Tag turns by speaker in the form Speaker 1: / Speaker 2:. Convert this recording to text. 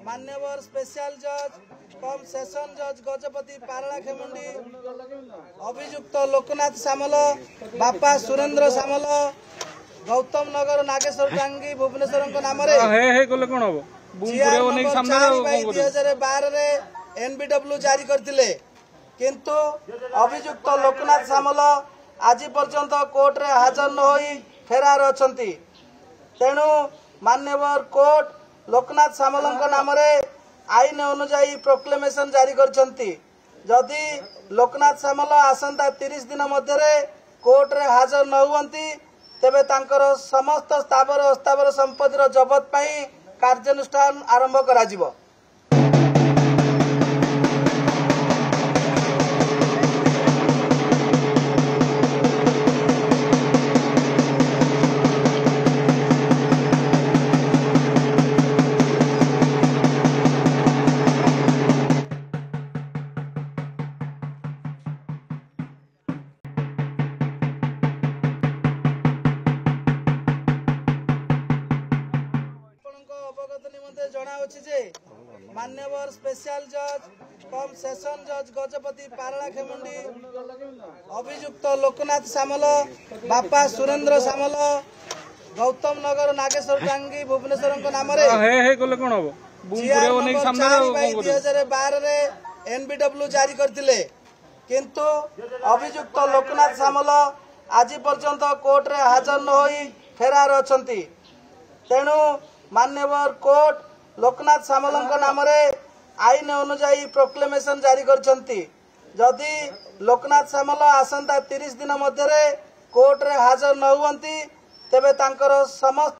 Speaker 1: मान्यवर स्पेशल जज कम सेशन जज गजपति पारलाखेमुंडी अभियुक्त लोकनाथ सामल बापा सुरेंद्र सामल गौतम नगर नागेश्वर टांगी भुवनेश्वर नाम 2012 एनबीडब्ल्यू जारी करथिले किंतु अभियुक्त लोकनाथ सामल आज पर्यंत कोर्ट रे हाजर न होई फेरार अछंती। तेणु मान्यवर कोर्ट लोकनाथ सामल नाम आईन अनुजाई प्रोक्लेमेशन जारी करछंती। जदि लोकनाथ सामल आसंता 30 दिन मध्य कोर्ट रे हाजर न हुअंती तेबे तांकर समस्त स्थावर अस्थावर संपत्तिर जबत पई कार्यानुष्ठान आरंभ कराजिबो। मान्यवर स्पेशल जज कम सेशन जज गजपति पारलाखेमुंडी अभियुक्त लोकनाथ सामल बापा सुरेंद्र सामल गौतम नगर नागेश्वर टांगी भुवनेश्वर नाम 2012 एनबीडब्ल्यू जारी करथिले किंतु अभियुक्त लोकनाथ सामल आज पर्यंत कोर्ट रे हाजर न होई फेरार अछंती। तेणु मान्यवर कोर्ट लोकनाथ सामल नाम आईन अनुजाई प्रोक्लेमेशन जारी करछंती। जदि लोकनाथ सामल आसंता 30 दिन मध्य कोर्ट रे हाजर न हुअंती तेबे तांकर समस्त